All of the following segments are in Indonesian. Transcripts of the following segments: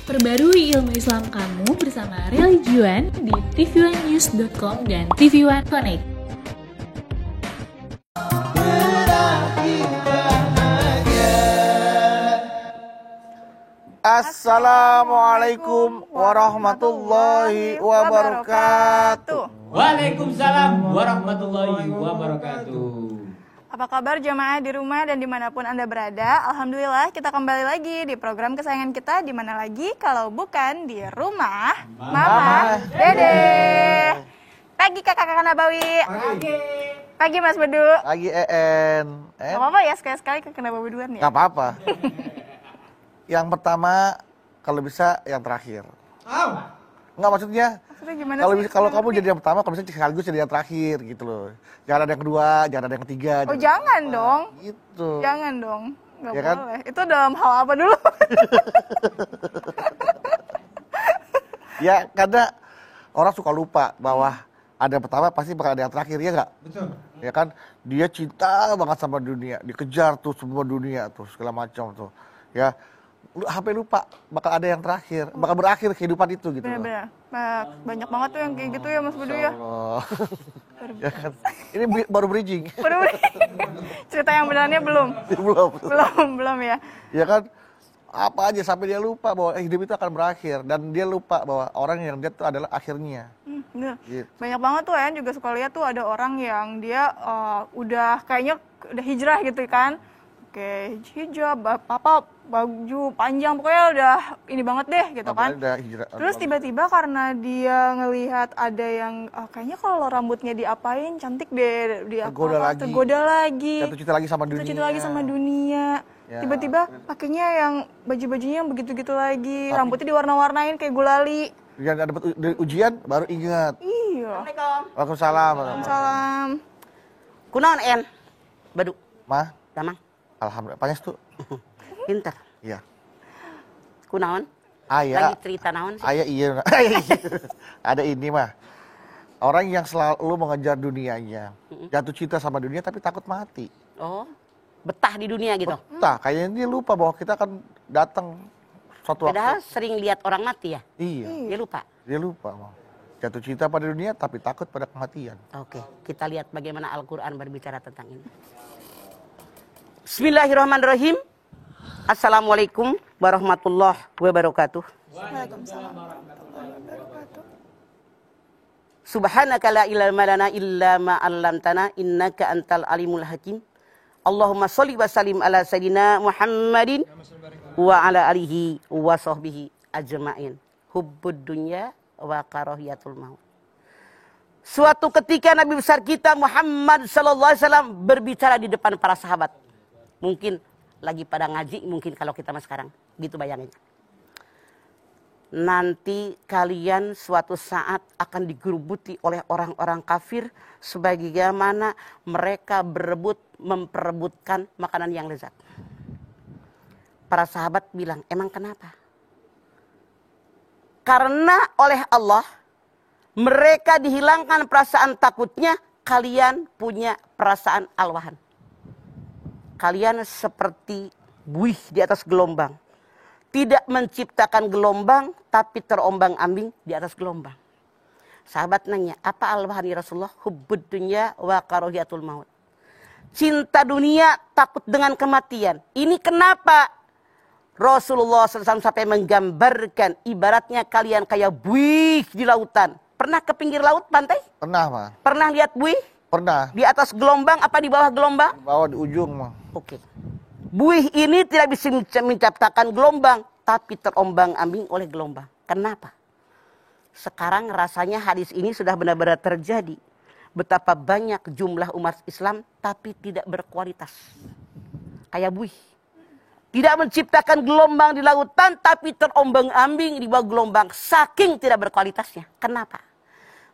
Perbarui ilmu Islam kamu bersama Religion di tv1news.com dan TV1 Connect. Assalamualaikum warahmatullahi wabarakatuh. Waalaikumsalam warahmatullahi wabarakatuh. Apa kabar jamaah di rumah dan dimanapun Anda berada? Alhamdulillah kita kembali lagi di program kesayangan kita. Di mana lagi kalau bukan di rumah Mama Dede. Pagi kakak-kakak Nabawi. Pagi Mas Bedu. Lagi En. Gak apa-apa ya sekali-sekali kakak Nabawi duluan ya. Gak apa-apa. Yang pertama kalau bisa yang terakhir. Enggak maksudnya. Maksudnya gimana sih? Kalau kamu jadi yang pertama, kalau bisa sekaligus jadi yang terakhir gitu loh. Jangan ada yang kedua, jangan ada yang ketiga. Oh jangan dong. Gitu. Jangan dong. Gak Ya boleh. kan? Itu dalam hal apa dulu? Ya karena orang suka lupa bahwa ada yang pertama pasti bakal ada yang terakhir, ya nggak? Betul. Ya kan? Dia cinta banget sama dunia, dikejar tuh semua dunia tuh segala macam tuh. Ya, sampai lupa bakal ada yang terakhir, bakal berakhir kehidupan itu gitu. Bener-bener. Banyak banget tuh yang kayak gitu ya Mas Bedu ya. Allah. Ya kan? Ini baru bridging. Baru cerita yang benarnya belum. Belum ya. Ya kan? Apa aja sampai dia lupa bahwa hidup itu akan berakhir dan dia lupa bahwa orang yang dia itu adalah akhirnya. Bener. Gitu. Banyak banget tuh ya juga suka lihat tuh ada orang yang dia udah kayaknya udah hijrah gitu kan. Oke, hijab, apa baju panjang pokoknya udah ini banget deh gitu kan. Terus tiba-tiba karena dia ngelihat ada yang kayaknya kalau rambutnya diapain cantik deh, tergoda lagi. Jatuh cinta lagi sama dunia. Ya. Tiba-tiba pakainya yang baju-bajunya yang begitu-gitu lagi, rambutnya diwarna-warnain kayak gulali. Yang dapat ujian baru ingat. Iya. Waalaikumsalam. Waalaikumsalam. Kunaon En? Badu. Mah, Damang. alhamdulillah. Panjas tuh. Pinter. Iya. Kunaon? Aya. Lagi cerita naon sih? Aya iya. Ada ini mah. Orang yang selalu mengejar dunianya. Jatuh cinta sama dunia tapi takut mati. Oh. Betah di dunia gitu. Betah, kayaknya dia lupa bahwa kita akan datang suatu waktu. Padahal sering lihat orang mati ya. Iya. Dia lupa. Dia lupa. Jatuh cinta pada dunia tapi takut pada kematian. Oke, kita lihat bagaimana Al-Quran berbicara tentang ini. Bismillahirrahmanirrahim. Assalamualaikum warahmatullahi wabarakatuh. Waalaikumsalam. Subhanaka la ilma lana illa ma 'allamtana innaka antal alimul hakim. Allahumma sholli wa sallim ala sayyidina Muhammadin wa ala alihi wa sahbihi ajma'in. Hubbud dunya wa karahiyatul maut. Suatu ketika Nabi besar kita Muhammad sallallahu alaihi wasallam berbicara di depan para sahabat. Mungkin lagi pada ngaji, mungkin kalau kita mas sekarang. Gitu bayangin. Nanti kalian suatu saat akan digerubuti oleh orang-orang kafir sebagaimana mereka memperebutkan makanan yang lezat. Para sahabat bilang, emang kenapa? Karena oleh Allah mereka dihilangkan perasaan takutnya, kalian punya perasaan alwahan. Kalian seperti buih di atas gelombang. Tidak menciptakan gelombang, tapi terombang-ambing di atas gelombang. Sahabat nanya, apa alwahan ya Rasulullah? Hubbud dunya wa karahiyatul maut. Cinta dunia, takut dengan kematian. Ini kenapa Rasulullah SAW sampai menggambarkan ibaratnya kalian kayak buih di lautan. Pernah ke pinggir laut, pantai? Pernah, mah. Pernah lihat buih? Pernah. Di atas gelombang apa di bawah gelombang? Bawa di ujung, mah. Oke. Buih ini tidak bisa menciptakan gelombang, tapi terombang-ambing oleh gelombang. Kenapa? Sekarang rasanya hadis ini sudah benar-benar terjadi. Betapa banyak jumlah umat Islam, tapi tidak berkualitas. Kayak buih. Tidak menciptakan gelombang di lautan, tapi terombang-ambing di bawah gelombang. Saking tidak berkualitasnya. Kenapa?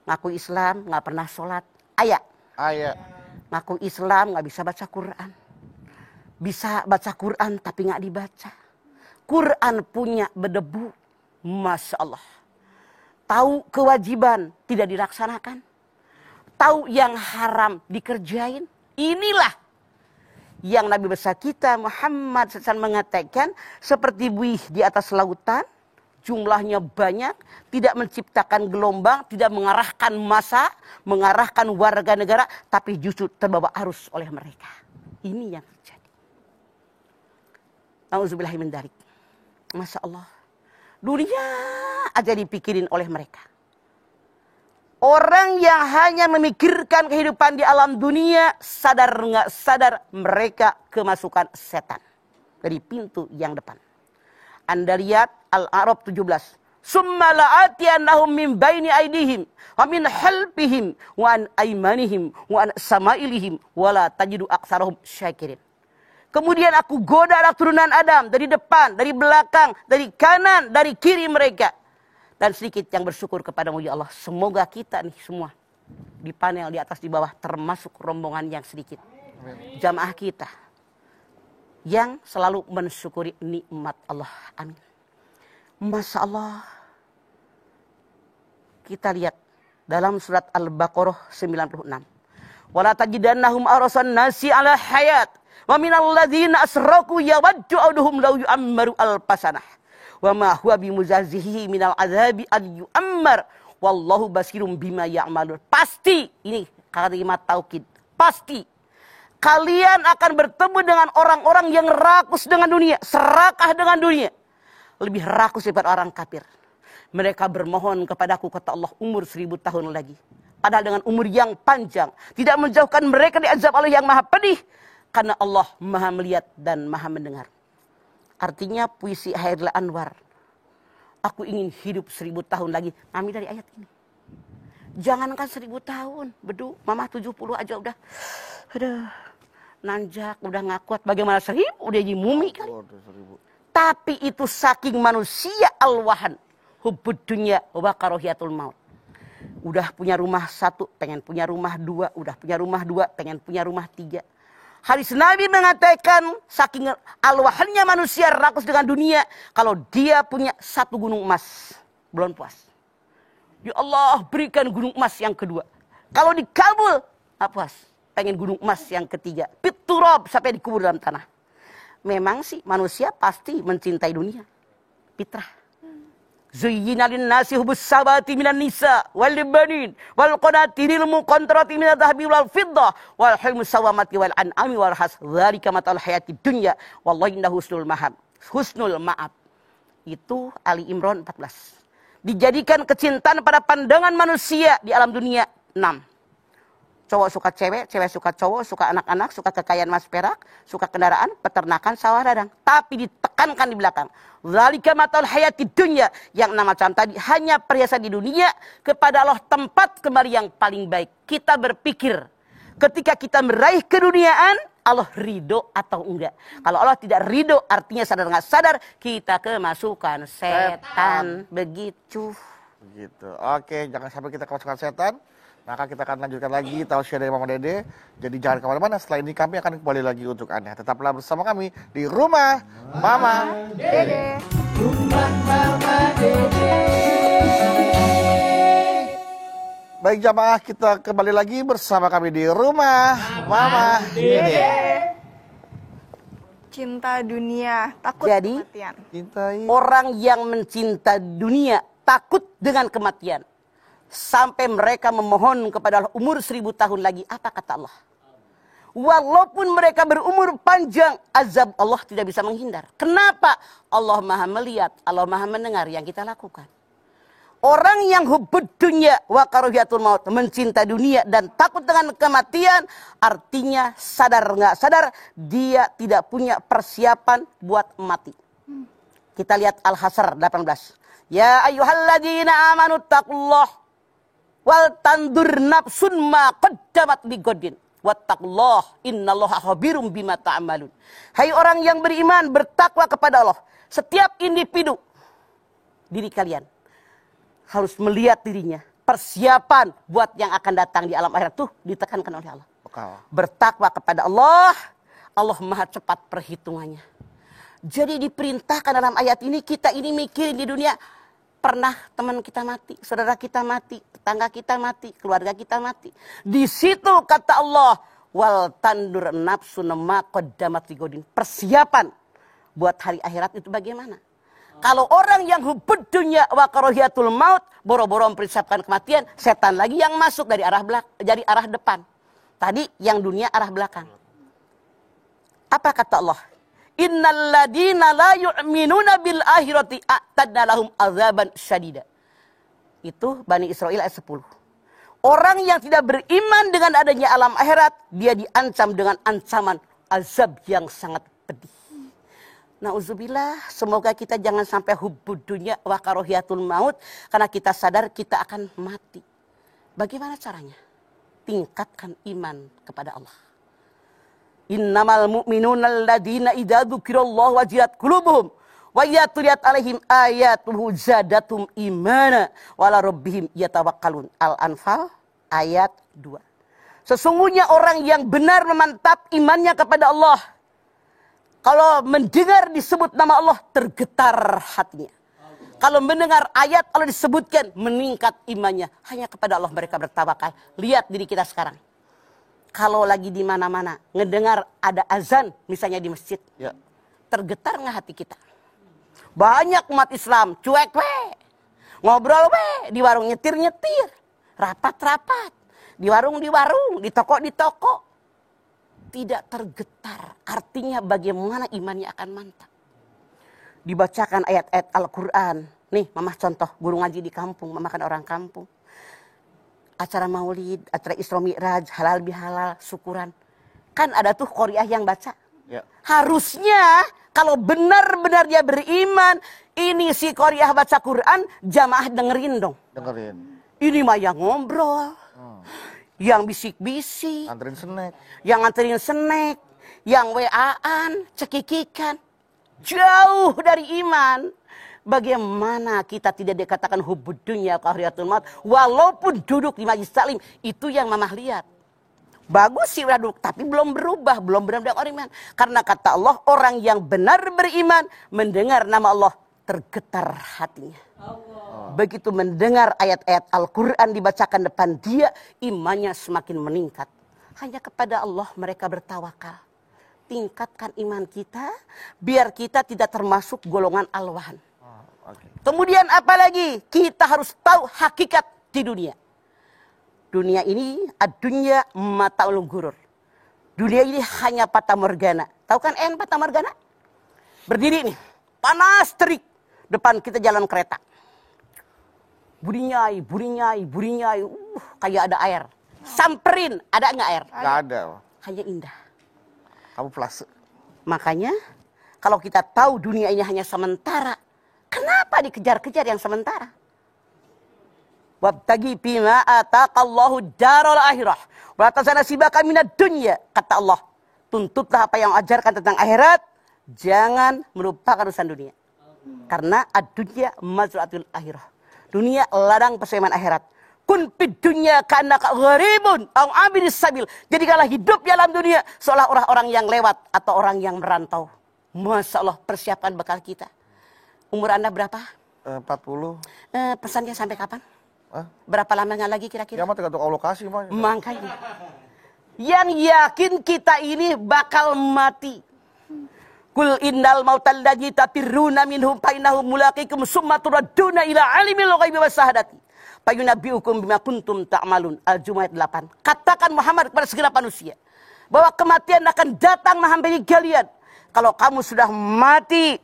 Ngaku Islam, nggak pernah sholat. Ayat. Ngaku Islam, nggak bisa baca Quran. Bisa baca Quran, tapi nggak dibaca. Quran punya berdebu. Masya Allah. Tahu kewajiban, tidak dilaksanakan. Tahu yang haram, dikerjain. Inilah yang Nabi besar kita Muhammad SAW mengatakan seperti buih di atas lautan, jumlahnya banyak, tidak menciptakan gelombang, tidak mengarahkan massa, mengarahkan warga negara, tapi justru terbawa arus oleh mereka. Ini yang terjadi. Nauzubillahi min dzalik. Masya Allah. Dunia aja dipikirin oleh mereka. Orang yang hanya memikirkan kehidupan di alam dunia, sadar nggak sadar mereka kemasukan setan. Dari pintu yang depan. Anda lihat Al-A'raf 17. Summa la'atiyannahum min baini aydihim wa min khalfihim wa an aymanihim wa an samailihim wa la tajidu aktsarahum syakirin. Kemudian aku goda anak turunan Adam dari depan, dari belakang, dari kanan, dari kiri mereka. Dan sedikit yang bersyukur kepadamu ya Allah. Semoga kita nih semua di panel, di atas, di bawah termasuk rombongan yang sedikit. Jamaah kita yang selalu mensyukuri nikmat Allah. Amin. Masya Allah. Kita lihat dalam surat Al-Baqarah 96. Wala tajidannahum arasan nasi ala hayat. Wa minal ladzina asraku yawaddu aduhum law yu'ammaru al-pasanah. Wa ma huwa bimuzazihi minal azabi an yu'ammar. Wallahu basirum bima ya'malun. Pasti, ini kalimat taukid. Pasti. Kalian akan bertemu dengan orang-orang yang rakus dengan dunia. Serakah dengan dunia. Lebih rakus daripada orang kafir. Mereka bermohon kepadaku, kata Allah, umur 1000 tahun lagi. Padahal dengan umur yang panjang. Tidak menjauhkan mereka di azab Allah yang maha pedih. Karena Allah maha melihat dan maha mendengar. Artinya puisi Hairil Anwar. Aku ingin hidup 1000 tahun lagi. Ambil dari ayat ini. Jangankan 1000 tahun. Bedu, mama 70 aja udah. Aduh. Nanjak, udah gak kuat. Bagaimana 1000? Udah jadi mumi kan. Tapi itu saking manusia alwahan. Hubbud dunya wa karahiyatul maut. Udah punya rumah 1, pengen punya rumah 2. Udah punya rumah 2, pengen punya rumah 3. Hadis Nabi mengatakan saking alwahannya manusia rakus dengan dunia. Kalau dia punya 1 gunung emas, belum puas. Ya Allah, berikan gunung emas yang kedua. Kalau dikabul, tak puas. Pengen gunung emas yang ketiga. Piturab, sampai dikubur dalam tanah. Memang sih manusia pasti mencintai dunia. Fitrah. Zuyyina lin-nasi hubbus sabati minan nisa wal banin wal qanatiril muqantarati minadh dhahabi wal fiddah wal hilmus sawamati wal an'ami wal has dzalika matal hayatid dunya wallahu indahu husnul ma'ab. Itu Ali Imran 14. Dijadikan kecintaan pada pandangan manusia di alam dunia 6. Cowok suka cewek, cewek suka cowok, suka anak-anak, suka kekayaan emas perak, suka kendaraan, peternakan, sawah ladang. Tapi ditekankan di belakang. Zalika matal hayati dunya. Yang 6 macam tadi hanya perhiasan di dunia. Kepada Allah tempat kembali yang paling baik. Kita berpikir ketika kita meraih keduniaan, Allah ridho atau enggak. Kalau Allah tidak ridho artinya sadar nggak sadar kita kemasukan setan. Begitu. Oke, jangan sampai kita kemasukan setan. Maka kita akan lanjutkan lagi tausiah dari Mama Dede. Jadi jangan kemana-mana. Setelah ini kami akan kembali lagi untuk Anda. Tetaplah bersama kami di Rumah Mama Dede. Rumah Mama Dede. Baik jamaah, kita kembali lagi bersama kami di Rumah Mama Dede. Cinta dunia, takut Jadi, kematian. Cintai. orang yang mencinta dunia takut dengan kematian. Sampai mereka memohon kepada Allah umur 1000 tahun lagi. Apa kata Allah? Walaupun mereka berumur panjang, azab Allah tidak bisa menghindar. Kenapa? Allah maha melihat, Allah maha mendengar yang kita lakukan. Orang yang hubbud dunya wa karahiyatul maut, mencinta dunia dan takut dengan kematian, artinya sadar nggak sadar dia tidak punya persiapan buat mati. Kita lihat Al-Hasr 18. Ya ayyuhalladzina amanu taqullah wal tandur nafsun ma qaddamat ligodin wattaqullah innallaha khabirum bima ta'malun. Hai orang yang beriman, bertakwa kepada Allah. Setiap individu diri kalian harus melihat dirinya. Persiapan buat yang akan datang di alam akhirat tuh ditekankan oleh Allah. Bertakwa kepada Allah, Allah maha cepat perhitungannya. Jadi diperintahkan dalam ayat ini, kita ini mikirin di dunia. Pernah teman kita mati, saudara kita mati, tetangga kita mati, keluarga kita mati. Di situ kata Allah, wal tandur nafsun ma qaddamat ligodin. Persiapan buat hari akhirat itu bagaimana? Kalau orang yang hubbud dunya wa karahiyatul maut, boro-boro mempersiapkan kematian, setan lagi yang masuk dari arah depan. Tadi yang dunia arah belakang. Apa kata Allah? Innal ladina la yu'minuna bil akhirati a'tadna lahum azaban syadida. Itu Bani Israil ayat 10. Orang yang tidak beriman dengan adanya alam akhirat, dia diancam dengan ancaman azab yang sangat pedih. Nauzubillah, semoga kita jangan sampai hubbud dunya wa karahiyatul maut, karena kita sadar kita akan mati. Bagaimana caranya? Tingkatkan iman kepada Allah. Innamal mu'minuna alladziina idza dzukirallahu wajilat qulubuhum wa idza tuliyat alaihim ayatuhu zadatum imana wa ala rabbihim yatawakkalun. Al-Anfal ayat 2. Sesungguhnya orang yang benar memantap imannya kepada Allah, kalau mendengar disebut nama Allah, tergetar hatinya. Kalau mendengar ayat Allah disebutkan, meningkat imannya. Hanya kepada Allah mereka bertawakal. Lihat diri kita sekarang. Kalau lagi di mana-mana, ngedengar ada azan, misalnya di masjid. Ya. Tergetar nggak hati kita? Banyak umat Islam, cuek we. Ngobrol we, di warung nyetir-nyetir. Rapat-rapat. Di warung, di toko. Tidak tergetar. Artinya bagaimana imannya akan mantap. Dibacakan ayat-ayat Al-Quran. Nih, Mama contoh, guru ngaji di kampung, Mama kan orang kampung. Acara maulid, acara Isra Mi'raj, halal bihalal, syukuran. Kan ada tuh qoriah yang baca. Ya. Harusnya kalau benar-benar dia beriman, ini si qoriah baca Quran, jamaah dengerin dong. Dengerin. Ini mah yang ngobrol. Yang bisik-bisik, Anterin snack. yang nganterin snack, yang WA-an, cekikikan. Jauh dari iman. Bagaimana kita tidak dikatakan hubbud dunya karahiyatul maut, walaupun duduk di majlis taklim, itu yang Mamah lihat. Bagus sih udah duduk, tapi belum berubah, belum benar-benar orang iman. Karena kata Allah, orang yang benar beriman, mendengar nama Allah, tergetar hatinya. Begitu mendengar ayat-ayat Al-Quran dibacakan depan dia, imannya semakin meningkat. Hanya kepada Allah mereka bertawakal. Tingkatkan iman kita, biar kita tidak termasuk golongan al-wahan. Kemudian apa lagi? Kita harus tahu hakikat di dunia. Dunia ini, ad-dunya mata'ul ghurur. Dunia ini hanya fata morgana. Tahu kan fata morgana? Berdiri nih, panas terik. Depan kita jalan kereta. Burinyai, kayak ada air. Samperin, ada nggak air? Nggak ada. Hanya indah. Kamu plus. Makanya, kalau kita tahu dunia ini hanya sementara, kenapa dikejar-kejar yang sementara? Wabtagi bima ataqallahu daral akhirah. Wa tasanasibaka minad dunya. Kata Allah, tuntutlah apa yang ajarkan tentang akhirat, jangan melupakan urusan dunia. Karena ad-dunya mazra'atul akhirah. Dunia ladang persamaan akhirat. Kun fid dunya ka'annaka gharibun aw abiris sabil. Jadikanlah hidup di alam dunia seolah orang yang lewat atau orang yang merantau. Masya Allah, persiapan bekal kita. Umur Anda berapa? 40. Pesannya sampai kapan? Berapa lamanya lagi kira-kira? Ya mah tergantung alokasi mah. Makanya. Yang yakin kita ini bakal mati. Kul innal mautal ladzi tafirruna minhum fa innahum mulaqikum summa turadduna ila alimil ghaibi was syahadati fayunabbiukum bima kuntum ta'malun. Al-Jumu'ah 8. Katakan Muhammad kepada segala manusia bahwa kematian akan datang menghampiri kalian. Kalau kamu sudah mati,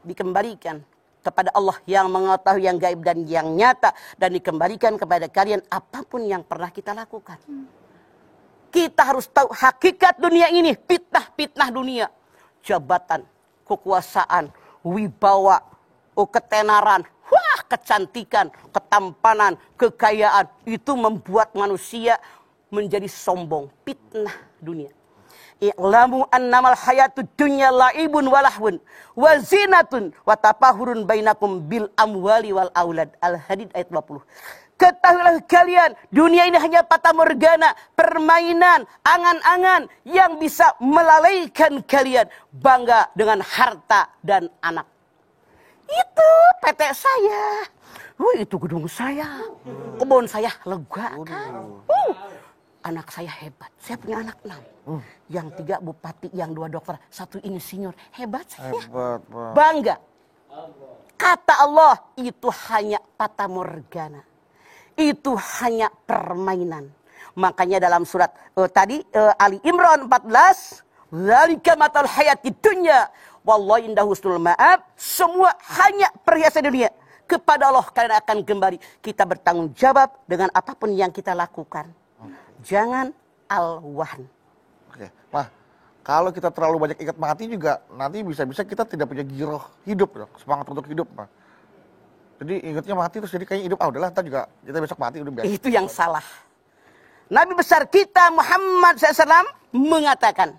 dikembalikan kepada Allah yang mengetahui yang gaib dan yang nyata, dan dikembalikan kepada kalian apapun yang pernah kita lakukan. Kita harus tahu hakikat dunia ini, fitnah dunia. Jabatan, kekuasaan, wibawa, ketenaran, kecantikan, ketampanan, kekayaan, itu membuat manusia menjadi sombong. Fitnah dunia. I'lamu annamal hayatud dunya la'ibun walahwun wa zinatun wa tafahurun bainakum bil amwali wal aulad. Al-Hadid ayat 20. Ketahuilah kalian, dunia ini hanya fata morgana, permainan, angan-angan yang bisa melalaikan kalian bangga dengan harta dan anak. Itu PT saya, itu gedung saya, kebun saya lega kan. Anak saya hebat, saya punya anak 6. Yang 3 bupati, yang 2 dokter, 1 insinyur. Hebat saya. Hebat, Pak. Bangga. Kata Allah, itu hanya fata morgana. Itu hanya permainan. Makanya dalam surat Ali Imran 14, "Dzalika matal hayatid dunya, wallahi indahu husnul ma'ab." Semua hanya perhiasan dunia. Kepada Allah kalian akan kembali. Kita bertanggung jawab dengan apapun yang kita lakukan. Jangan al-wahn. Oke, Mah. Kalau kita terlalu banyak ingat mati juga, nanti bisa-bisa kita tidak punya giroh hidup, semangat untuk hidup, Mah. Jadi ingatnya mati terus jadi kayaknya hidup, udahlah, ntar juga kita besok mati, udah biasa. Itu yang salah. Nabi besar kita Muhammad SAW mengatakan,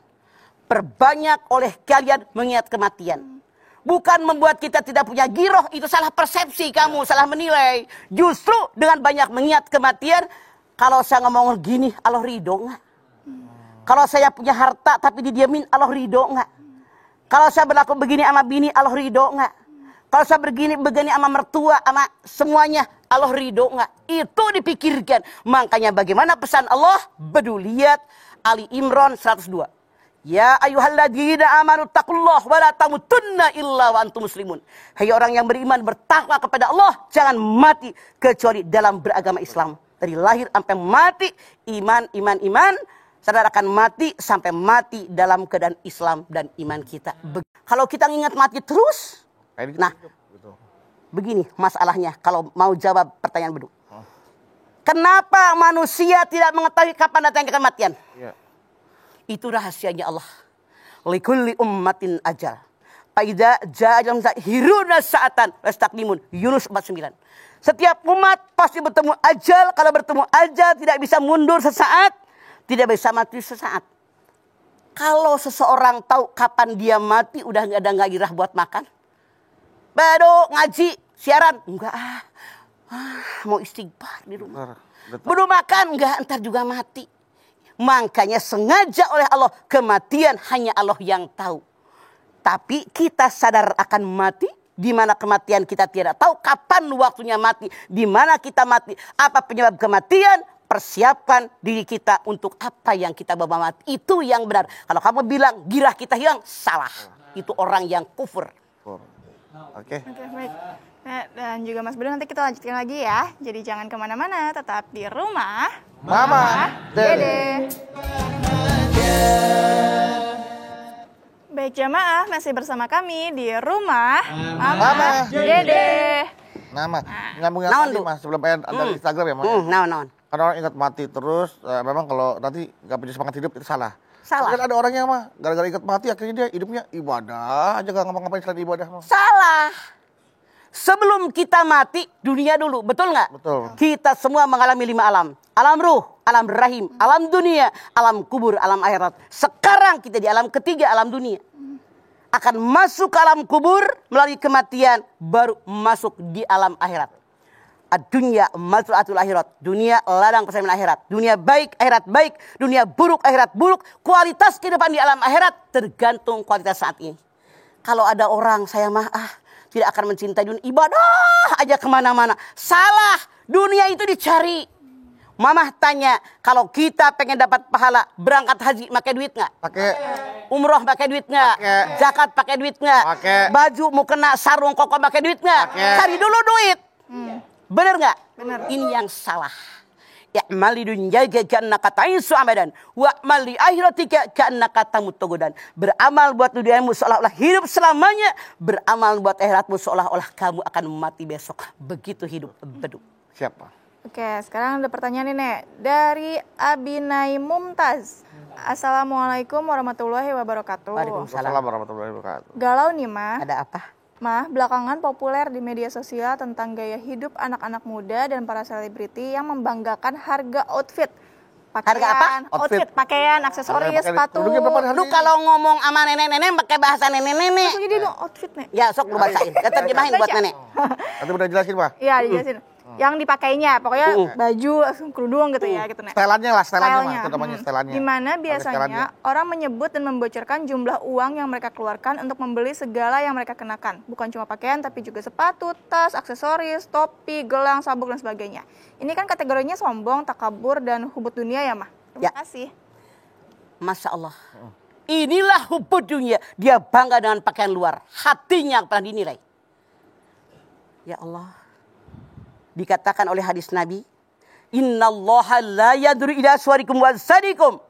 perbanyak oleh kalian mengingat kematian. Bukan membuat kita tidak punya giroh, itu salah persepsi kamu, salah menilai. Justru dengan banyak mengingat kematian, kalau saya ngomong gini, Allah ridho nggak? Kalau saya punya harta tapi didiamin, Allah ridho nggak? Kalau saya berlaku begini sama bini, Allah ridho nggak? Kalau saya begini sama mertua, sama semuanya, Allah ridho nggak? Itu dipikirkan. Makanya bagaimana pesan Allah? Lihat Ali Imran 102. Ya ayyuhalladzina amanu taqullah wa la tamutunna illa wa antum muslimun. Hai orang yang beriman, bertakwa kepada Allah, jangan mati kecuali dalam beragama Islam. Dari lahir sampai mati, iman. Saudara akan mati sampai mati dalam keadaan Islam dan iman kita. Kalau kita ingat mati terus, nah, begini masalahnya kalau mau jawab pertanyaan Bedu. Kenapa manusia tidak mengetahui kapan datangnya kematian? Ya. Itu rahasianya Allah. Likulli ummatin ajal. Faidza jaa ajalun hiruna sa'atan lastaqdimun. Yunus 49. Setiap umat pasti bertemu ajal. Kalau bertemu ajal tidak bisa mundur sesaat, tidak bisa mati sesaat. Kalau seseorang tahu kapan dia mati, udah nggak ada gairah buat makan. Baru ngaji, siaran, enggak mau istighfar di rumah. Belum makan, enggak, entar juga mati. Makanya sengaja oleh Allah, kematian hanya Allah yang tahu. Tapi kita sadar akan mati, di mana kematian kita tidak tahu, kapan waktunya mati, di mana kita mati, apa penyebab kematian, persiapkan diri kita untuk apa yang kita bawa mati. Itu yang benar. Kalau kamu bilang girah kita hilang, salah. Itu orang yang kufur. Oke, baik. Nah, dan juga Mas Bedu, nanti kita lanjutkan lagi ya. Jadi jangan kemana-mana, tetap di rumah Mama, Dede. Baik jamaah, masih bersama kami di rumah Mama Dede. Nama, nyambung yang Naon, tadi Du? Mas, sebelum ada Instagram ya Mas. Naon. Karena orang ingat mati terus, memang kalau nanti nggak punya semangat hidup itu salah. Salah. Kan ada orang yang mah gara-gara ingat mati akhirnya dia hidupnya ibadah aja, nggak ngapa-ngapain selain ibadah. Salah. Sebelum kita mati, dunia dulu. Betul nggak? Betul. Kita semua mengalami 5 alam. Alam ruh, alam rahim, alam dunia, alam kubur, alam akhirat. Sekarang kita di alam ketiga, alam dunia. Akan masuk ke alam kubur melalui kematian, baru masuk di alam akhirat. Dunia mazra'atul akhirat. Dunia ladang persamaan akhirat. Dunia baik, akhirat baik. Dunia buruk, akhirat buruk. Kualitas kehidupan di alam akhirat tergantung kualitas saat ini. Kalau ada orang, saya mah tidak akan mencintai dunia, ibadah aja kemana-mana. Salah. Dunia itu dicari. Mamah tanya, kalau kita pengen dapat pahala, berangkat haji pakai duit nggak? Pakai. Umroh pakai duit nggak? Pakai. Zakat pakai duit nggak? Pakai. Baju mau kena sarung koko pakai duit nggak? Pakai. Cari dulu duit. Bener nggak? Bener. Ini yang salah. Ya'mal li dunyaka ka'annaka ta'isu amadan wa'mal li akhiratika ka'annaka tamutu godan. Beramal buat duniamu seolah-olah hidup selamanya, beramal buat akhiratmu seolah-olah kamu akan mati besok. Begitu hidup Bedu. Siapa? Oke, sekarang ada pertanyaan ini dari Abinai Mumtaz. Assalamualaikum warahmatullahi wabarakatuh. Waalaikumsalam. Assalamualaikum warahmatullahi wabarakatuh. Galau nih mah. Ada apa? Mah, belakangan populer di media sosial tentang gaya hidup anak-anak muda dan para selebriti yang membanggakan harga outfit. Harga apa? Outfit, pakaian, aksesoris, Harga sepatu. duduknya berapa hari? Lu kalau ngomong sama nenek-nenek pakai bahasa nenek-nenek. Jadi dia bilang outfit nih. Ya, sok lu bacain. Terjemahin buat nenek. Nanti udah jelasin Pak. Iya, dijelasin. Yang dipakainya, pokoknya baju, kerudung gitu ya, gitu nih. Setelannya lah, setelannya mah. Itu Stylenya. namanya setelannya. Di mana Ada biasanya setelannya. orang menyebut dan membocorkan jumlah uang yang mereka keluarkan untuk membeli segala yang mereka kenakan. Bukan cuma pakaian, tapi juga sepatu, tas, aksesoris, topi, gelang, sabuk, dan sebagainya. Ini kan kategorinya sombong, takabur, dan hubut dunia ya, Mah? Ya. Terima kasih. Masya Allah. Inilah hubud dunia. Dia bangga dengan pakaian luar. Hatinya pernah dinilai. Ya Allah. Dikatakan oleh hadis Nabi, innallaha la yanduru ila suwarikum wa sadikum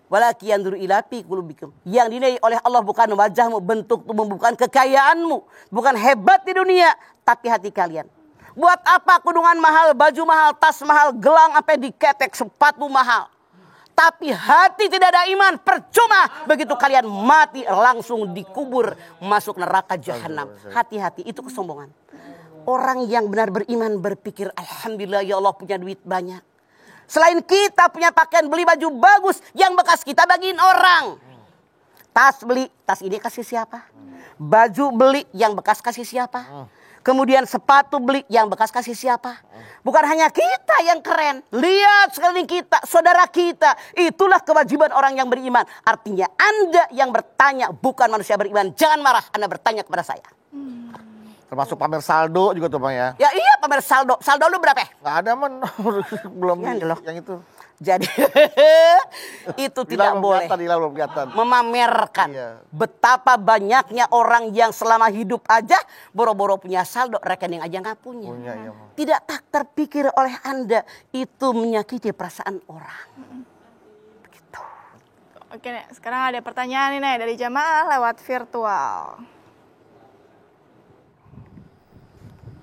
walaki yanduru ila fi qulubikum. Yang dinilai oleh Allah bukan wajahmu, bentuk tubuhmu, bukan kekayaanmu, bukan hebat di dunia, tapi hati kalian. Buat apa kudungan mahal, baju mahal, tas mahal, gelang sampai diketek, sepatu mahal. Tapi hati tidak ada iman, percuma. Begitu kalian mati langsung dikubur, masuk neraka jahanam. Hati-hati, itu kesombongan. Orang yang benar beriman berpikir, alhamdulillah ya Allah punya duit banyak. Selain kita punya pakaian, beli baju bagus, yang bekas kita bagiin orang. Tas beli, tas ini kasih siapa? Baju beli, yang bekas kasih siapa? Kemudian sepatu beli, yang bekas kasih siapa? Bukan hanya kita yang keren. Lihat sekeliling kita, saudara kita. Itulah kewajiban orang yang beriman. Artinya Anda yang bertanya, bukan manusia beriman. Jangan marah, Anda bertanya kepada saya. Termasuk pamer saldo juga tuh Bang ya. Ya iya, pamer saldo. Saldo lu berapa? Nggak ada man. Belum yang itu. Jadi itu tidak boleh. Belum kelihatan. Memamerkan. Iya. Betapa banyaknya orang yang selama hidup aja boro-boro punya saldo, rekening aja nggak punya. Iya, Tidak tak terpikir oleh Anda, itu menyakiti perasaan orang. Begitu. Oke, Nek. Sekarang ada pertanyaan nih, Nek, dari jamaah lewat virtual.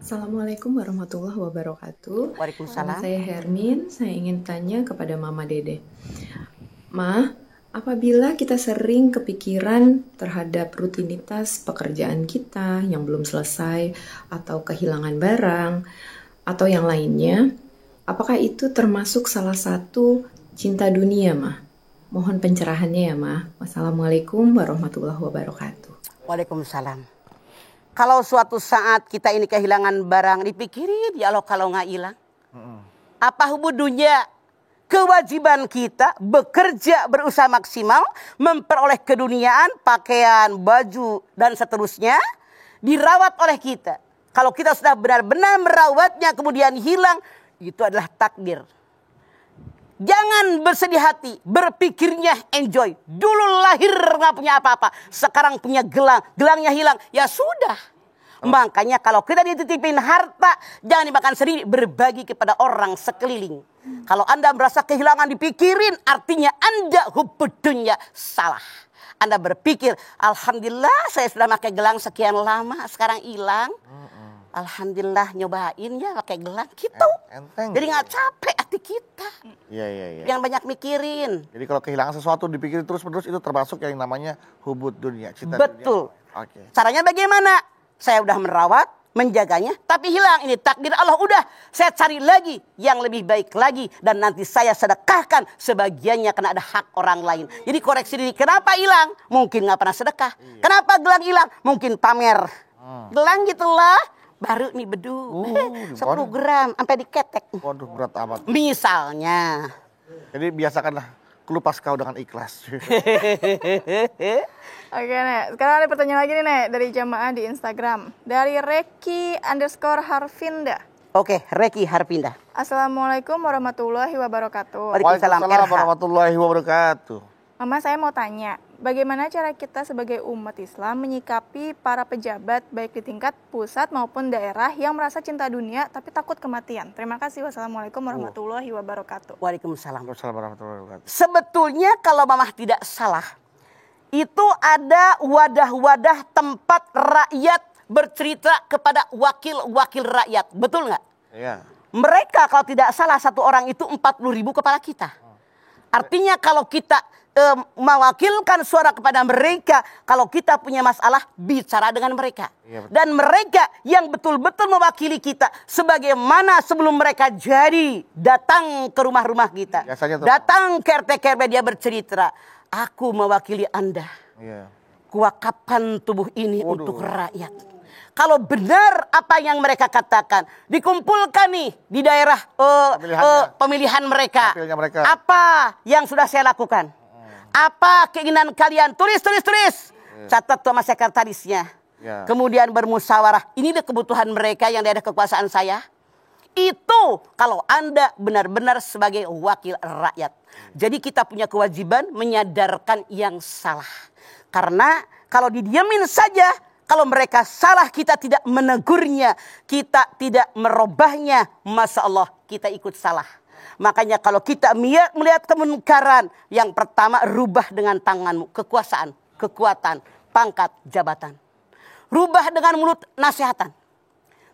Assalamualaikum warahmatullahi wabarakatuh. Waalaikumsalam. Saya Hermin, saya ingin tanya kepada Mama Dede. Ma, apabila kita sering kepikiran terhadap rutinitas pekerjaan kita yang belum selesai, atau kehilangan barang, atau yang lainnya, apakah itu termasuk salah satu cinta dunia, Ma? Mohon pencerahannya ya, Ma. Wassalamualaikum warahmatullahi wabarakatuh. Waalaikumsalam. Kalau suatu saat kita ini kehilangan barang, dipikirin ya Allah kalau nggak hilang. Apa hubungannya? Kewajiban kita bekerja berusaha maksimal, memperoleh keduniaan, pakaian, baju, dan seterusnya, dirawat oleh kita. Kalau kita sudah benar-benar merawatnya kemudian hilang, itu adalah takdir. Jangan bersedih hati, berpikirnya enjoy. Dulu lahir nggak punya apa-apa, sekarang punya gelang, gelangnya hilang, ya sudah. Makanya kalau kita dititipin harta, jangan dimakan sendiri, berbagi kepada orang sekeliling. Kalau Anda merasa kehilangan dipikirin, artinya Anda hubungannya salah. Anda berpikir, alhamdulillah saya sudah pakai gelang sekian lama, sekarang hilang. Alhamdulillah nyobain ya pakai gelang gitu. Jadi nggak capek hati kita. Iya. Yang banyak mikirin. Jadi kalau kehilangan sesuatu dipikirin terus-menerus itu termasuk yang namanya hubud dunia. Cinta Betul. Dunia. Oke. Caranya bagaimana? Saya udah merawat, menjaganya, tapi hilang. Ini takdir Allah. Udah, saya cari lagi yang lebih baik lagi. Dan nanti saya sedekahkan sebagiannya karena ada hak orang lain. Jadi koreksi diri. Kenapa hilang? Mungkin nggak pernah sedekah. Iya. Kenapa gelang hilang? Mungkin pamer. Gelang gitulah. Baru nih bedu, 10 gram sampai diketek. Waduh berat amat. Misalnya. Jadi biasakanlah kelupas kau dengan ikhlas. Oke, Nek. Sekarang ada pertanyaan lagi nih, Nek, dari jamaah di Instagram. Dari Reki_Harfinda. Oke, Reki Harfinda. Assalamualaikum warahmatullahi wabarakatuh. Waalaikumsalam warahmatullahi wabarakatuh. Mama, saya mau tanya, bagaimana cara kita sebagai umat Islam menyikapi para pejabat baik di tingkat pusat maupun daerah yang merasa cinta dunia tapi takut kematian? Terima kasih. Wassalamualaikum warahmatullahi wabarakatuh. Waalaikumsalam. Waalaikumsalam warahmatullahi wabarakatuh. Sebetulnya kalau Mamah tidak salah, itu ada wadah-wadah tempat rakyat bercerita kepada wakil-wakil rakyat. Betul nggak? Iya. Mereka kalau tidak salah satu orang itu 40.000 kepala kita. Artinya kalau kita mewakilkan suara kepada mereka, kalau kita punya masalah bicara dengan mereka. Iya, dan mereka yang betul-betul mewakili kita, sebagaimana sebelum mereka jadi datang ke rumah-rumah kita, datang ke RT dia bercerita, aku mewakili Anda. Iya. Kuwakafkan tubuh ini untuk rakyat. Kalau benar apa yang mereka katakan, dikumpulkan nih di daerah pemilihan mereka. Apa yang sudah saya lakukan? Apa keinginan kalian? Tulis. Catat sama sekretarisnya. Ya. Kemudian bermusyawarah. Ini kebutuhan mereka yang daerah kekuasaan saya. Itu kalau Anda benar-benar sebagai wakil rakyat. Jadi kita punya kewajiban menyadarkan yang salah. Karena kalau didiamin saja, Kalau mereka salah, kita tidak menegurnya, kita tidak merubahnya, Masya Allah, kita ikut salah. Makanya kalau kita melihat kemungkaran, yang pertama rubah dengan tanganmu, kekuasaan, kekuatan, pangkat, jabatan. Rubah dengan mulut, nasihatan.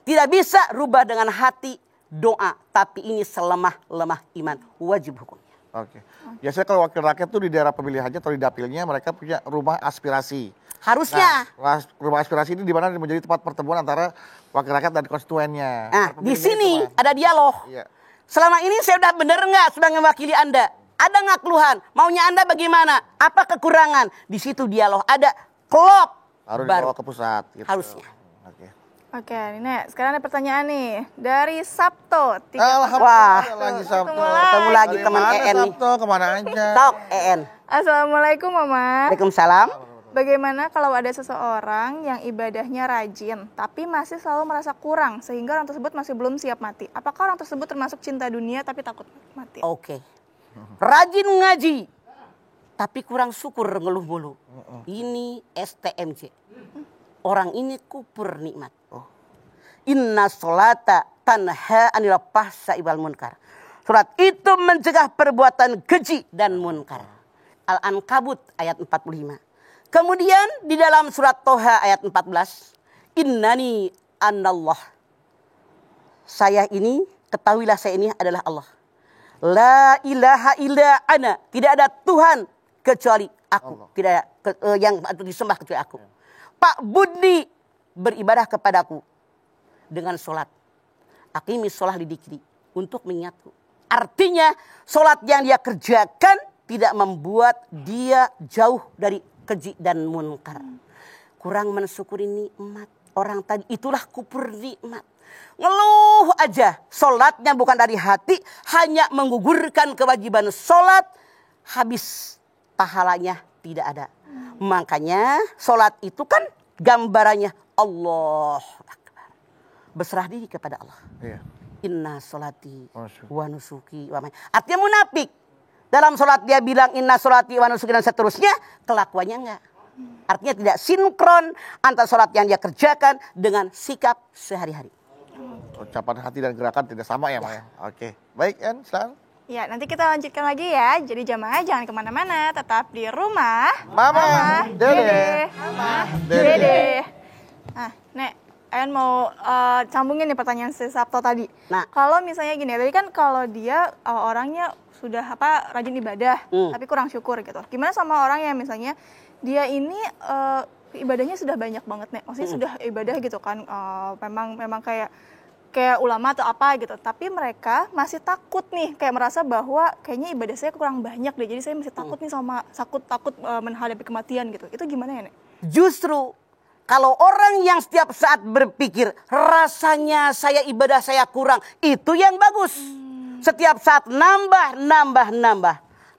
Tidak bisa rubah dengan hati, doa. Tapi ini selemah-lemah iman, wajib hukumnya. Oke. Biasanya kalau wakil rakyat tuh di daerah pemilihannya atau di dapilnya mereka punya rumah aspirasi. Harusnya. Nah, rumah aspirasi ini di mana menjadi tempat pertemuan antara wakil rakyat dan konstituennya. Nah, di sini ada dialog. Iya. Selama ini saya sudah benar nggak sudah mewakili Anda? Ada nggak keluhan? Maunya Anda bagaimana? Apa kekurangan? Di situ dialog. Ada klop. Harus baru. dibawa ke pusat. Gitu. Harusnya. Oke. Oke, Nenek, sekarang ada pertanyaan nih dari Sabto. Alhamdulillah Wah. lagi Sabto. Ketemu lagi Dari teman mana EN nih. Sabto kemana aja? Tok EN. Assalamualaikum Mama. Waalaikumsalam. Bagaimana kalau ada seseorang yang ibadahnya rajin, tapi masih selalu merasa kurang, sehingga orang tersebut masih belum siap mati? Apakah orang tersebut termasuk cinta dunia tapi takut mati? Oke. Rajin ngaji, tapi kurang syukur ngeluh mulu. Ini STMJ. Orang ini kupur nikmat. Inna sholata tanha anil fahsya'i wal munkar. Surat itu mencegah perbuatan keji dan munkar. Al-Ankabut ayat 45. Kemudian di dalam surat Toha ayat 14. Innani anallah. Saya ini, ketahuilah saya ini adalah Allah. La ilaha illa ana. Tidak ada Tuhan kecuali aku. Tidak ada yang disembah kecuali aku. Pak Budi beribadah kepadaku dengan sholat. Aqimis sholah lidikri. Untuk mengingatku. Artinya sholat yang dia kerjakan tidak membuat dia jauh dari keji dan munkar. Kurang mensyukuri nikmat. Orang tadi itulah kupur nikmat. Ngeluh aja. Sholatnya bukan dari hati. Hanya menggugurkan kewajiban sholat. Habis pahalanya tidak ada. Makanya sholat itu kan gambarannya Allah Akbar. Berserah diri kepada Allah. Iya. Inna sholati wa nusuki wa artinya munafik. Dalam sholat dia bilang inna sholati wa nusuki dan seterusnya. Kelakuannya enggak. Artinya tidak sinkron antara sholat yang dia kerjakan dengan sikap sehari-hari. Ucapan hati dan gerakan tidak sama ya, Maya? Oke. Baik, En, silakan. Ya, nanti kita lanjutkan lagi ya. Jadi jamaah jangan kemana-mana, tetap di rumah. Mama, Dede. Mama, Dede. Dede. Nah, Nek, En mau sambungin nih pertanyaan si Sabto tadi. Nah. Kalau misalnya gini, tadi kan kalau dia orangnya sudah rajin ibadah, tapi kurang syukur gitu. Gimana sama orang yang misalnya dia ini ibadahnya sudah banyak banget, Nek. Maksudnya sudah ibadah gitu kan, memang kayak ulama atau apa gitu. Tapi mereka masih takut nih, kayak merasa bahwa kayaknya ibadah saya kurang banyak deh. Jadi saya masih takut nih sama takut menghadapi kematian gitu. Itu gimana ya, Nek? Justru kalau orang yang setiap saat berpikir rasanya saya ibadah saya kurang, itu yang bagus. Setiap saat nambah.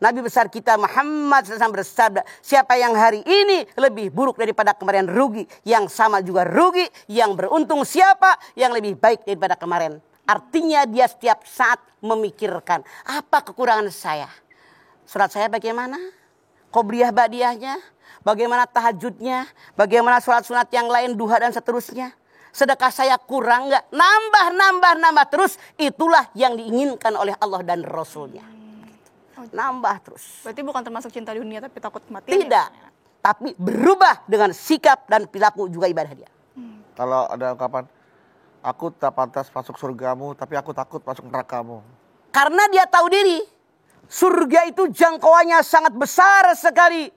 Nabi besar kita Muhammad SAW bersabda, siapa yang hari ini lebih buruk daripada kemarin rugi, yang sama juga rugi, yang beruntung siapa yang lebih baik daripada kemarin. Artinya dia setiap saat memikirkan, apa kekurangan saya? Surat saya bagaimana? Qobliyah ba'diyahnya? Bagaimana tahajudnya? Bagaimana sholat sunat yang lain, duha dan seterusnya? Sedekah saya kurang nggak? Nambah terus. Itulah yang diinginkan oleh Allah dan Rasulnya. Nambah terus. Berarti bukan termasuk cinta dunia tapi takut kematian. Tidak. Ya? Tapi berubah dengan sikap dan perilaku juga ibadah dia. Kalau ada ungkapan, aku tak pantas masuk surgamu, tapi aku takut masuk nerakamu. Karena dia tahu diri. Surga itu jangkauannya sangat besar sekali.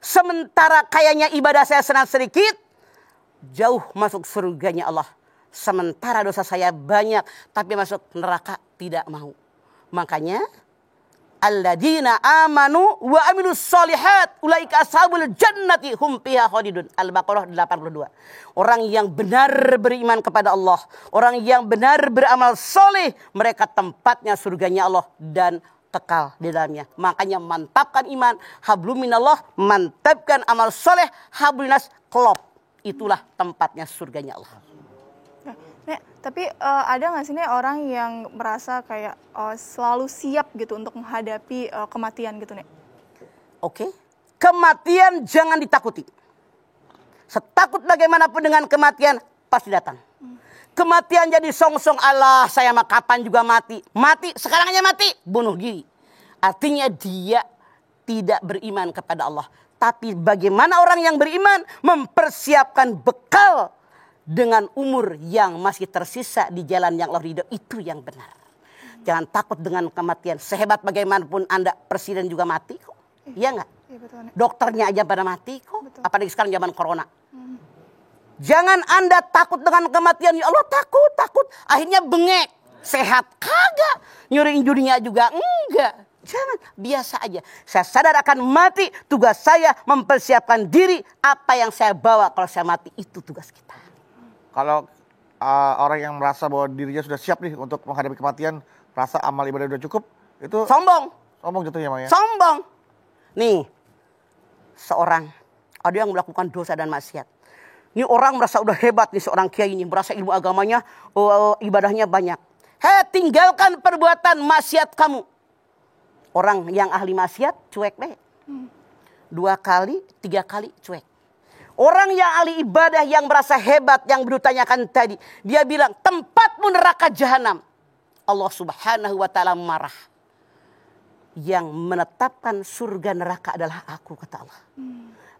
Sementara kayaknya ibadah saya senang sedikit, jauh masuk surganya Allah. Sementara dosa saya banyak, tapi masuk neraka tidak mau. Makanya alladzina amanu wa amilus solihat ulaika ashabul jannati hum fiha khalidun. Al-Baqarah 82. Orang yang benar beriman kepada Allah, orang yang benar beramal soleh, mereka tempatnya surganya Allah dan kekal di dalamnya. Makanya mantapkan iman, hablum minallah, mantapkan amal soleh, habluminas klop. Itulah tempatnya surganya Allah. Nek, tapi ada nggak sih Nek orang yang merasa kayak selalu siap gitu untuk menghadapi kematian gitu, Nek? Oke. Kematian jangan ditakuti. Setakut bagaimanapun dengan kematian pasti datang. Kematian jadi song-song, Allah saya mah kapan juga mati. Mati, sekarang aja mati, bunuh diri. Artinya dia tidak beriman kepada Allah. Tapi bagaimana orang yang beriman mempersiapkan bekal dengan umur yang masih tersisa di jalan yang Allah ridho, itu yang benar. Jangan takut dengan kematian. Sehebat bagaimanapun Anda, presiden juga mati kok. Iya nggak? Iya, betul, Nek. Dokternya aja pada mati kok. Betul. Apalagi sekarang zaman corona. Jangan Anda takut dengan kematian. Ya Allah takut. Akhirnya bengek. Sehat kagak. Nyuriin dunia juga enggak. Jangan, biasa aja. Saya sadar akan mati. Tugas saya mempersiapkan diri. Apa yang saya bawa kalau saya mati, itu tugas kita. Kalau orang yang merasa bahwa dirinya sudah siap nih untuk menghadapi kematian, merasa amal ibadah sudah cukup, itu Sombong. jatuhnya, Maya. Sombong. Nih, seorang ada yang melakukan dosa dan maksiat. Ini orang merasa udah hebat nih, seorang kiai ini merasa ilmu agamanya, ibadahnya banyak. Tinggalkan perbuatan maksiat kamu. Orang yang ahli maksiat cuek deh. 2 kali, 3 kali cuek. Orang yang ahli ibadah yang merasa hebat, yang bertanyakan tadi, dia bilang tempatmu neraka jahanam. Allah Subhanahu wa taala marah. Yang menetapkan surga neraka adalah aku, kata Allah.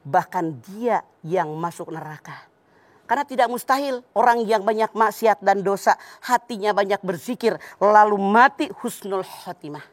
Bahkan dia yang masuk neraka. Karena tidak mustahil orang yang banyak maksiat dan dosa, hatinya banyak berzikir, lalu mati husnul khotimah.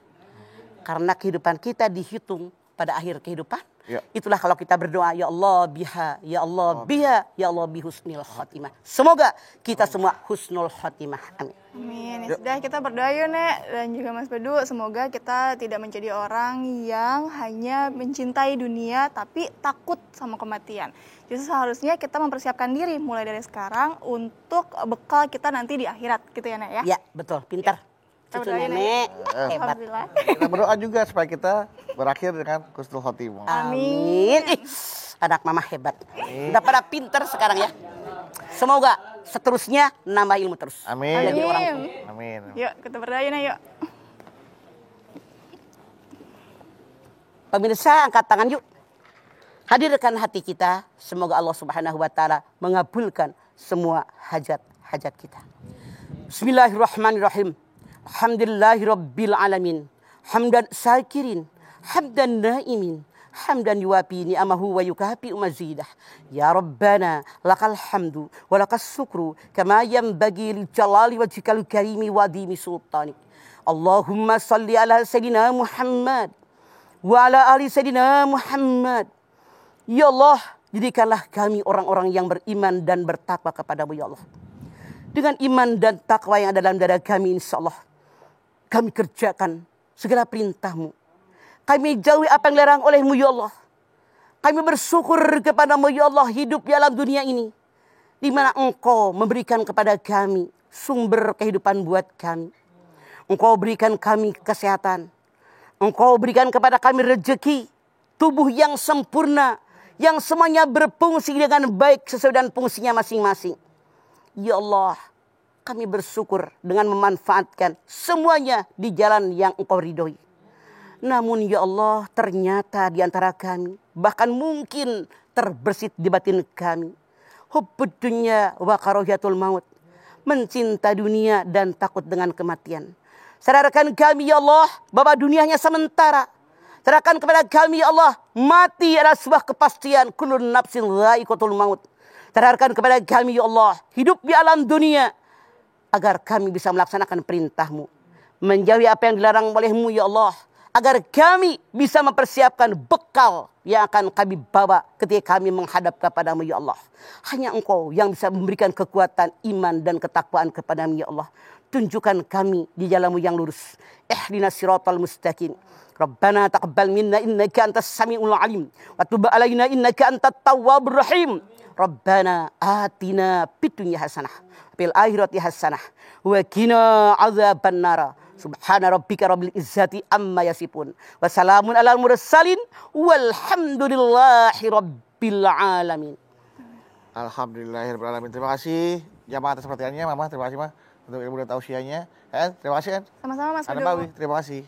Karena kehidupan kita dihitung pada akhir kehidupan. Ya. Itulah kalau kita berdoa, ya Allah biha, ya Allah biha, ya Allah bihusnil khotimah. Semoga kita semua husnul khotimah. Amin. Amin. Ya sudah, kita berdoa yuk, Nek, dan juga Mas Bedu. Semoga kita tidak menjadi orang yang hanya mencintai dunia tapi takut sama kematian. Justru seharusnya kita mempersiapkan diri mulai dari sekarang untuk bekal kita nanti di akhirat, gitu ya, Nek ya? Ya, betul, pintar. Kita Cucu berdoa, nenek, hebat. Alhamdulillah. Kita berdoa juga supaya kita berakhir dengan husnul khotimah. Amin. Ih, anak mama hebat. Udah pada pintar sekarang ya. Semoga seterusnya nambah ilmu terus. Amin. Jadi orang. Amin. Yuk, kita berdoa yuk, Nek, yuk. Pemirsa, angkat tangan yuk. Hadirkan hati kita. Semoga Allah Subhanahu wa taala mengabulkan semua hajat-hajat kita. Bismillahirrahmanirrahim. Alhamdulillahirabbil alamin. Hamdan syakirin, hamdan naimin, hamdan yuwafi ni'amahu wa yukafi mazidah. Ya Rabbana lakal hamdu wa lakas syukru kama yanbaghi li jalali wajhikal karimi wa dimi sultanik. Allahumma salli ala sayyidina Muhammad wa ala ali sayyidina Muhammad. Ya Allah, jadikanlah kami orang-orang yang beriman dan bertakwa kepadamu ya Allah. Dengan iman dan takwa yang ada dalam dada kami, insyaallah kami kerjakan segala perintah-Mu. Kami jauhi apa yang dilarang oleh-Mu ya Allah. Kami bersyukur kepada-Mu ya Allah, hidup di alam dunia ini, di mana Engkau memberikan kepada kami sumber kehidupan buat kami. Engkau berikan kami kesehatan. Engkau berikan kepada kami rezeki, tubuh yang sempurna, yang semuanya berfungsi dengan baik sesuai dengan fungsinya masing-masing. Ya Allah, kami bersyukur dengan memanfaatkan semuanya di jalan yang Engkau ridhoi. Namun ya Allah, ternyata di antara kami, bahkan mungkin terbersit di batin kami, hubbud dunya wa karahiyatul maut, mencinta dunia dan takut dengan kematian. Sadarkan kami ya Allah, bahwa dunia hanya sementara. Sadarkan kepada kami ya Allah, mati adalah sebuah kepastian, kullun nafsin dha'iqatul maut. Sadarkan kepada kami ya Allah, hidup di alam dunia agar kami bisa melaksanakan perintah-Mu, menjauhi apa yang dilarang oleh-Mu ya Allah, agar kami bisa mempersiapkan bekal yang akan kami bawa ketika kami menghadap kepada-Mu ya Allah. Hanya Engkau yang bisa memberikan kekuatan iman dan ketakwaan kepada-Mu ya Allah. Tunjukkan kami di jalan-Mu yang lurus. Ihdinas siratal mustaqim. Rabbana taqabbal minna innaka antas samiul alim wa tub alaina innaka antat tawwabur rahim. Rabbana atina fid dunya hasanah fil akhirati hasanah wa qina adzabannar. Subhana rabbika rabbil izzati amma yasifun wa salamun alal mursalin walhamdulillahi rabbil alamin. Alhamdulillahirabbil alamin. Terima kasih jamaah atas perhatiannya, Mama. Terima kasih, Ma, untuk ilmu dan tausiahnya. Terima kasih, En. Sama-sama, Mas Anda Bedu. Bawi, terima kasih.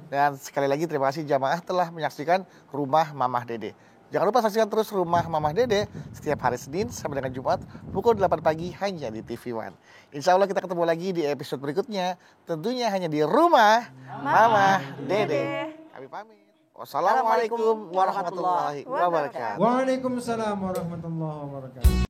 Dan sekali lagi terima kasih jamaah telah menyaksikan Rumah Mamah Dede. Jangan lupa saksikan terus Rumah Mama Dede setiap hari Senin sampai dengan Jumat pukul 8 pagi hanya di TV One. Insya Allah kita ketemu lagi di episode berikutnya. Tentunya hanya di Rumah Mama Dede. Kami pamit. Wassalamualaikum warahmatullahi wabarakatuh. Waalaikumsalam warahmatullahi wabarakatuh.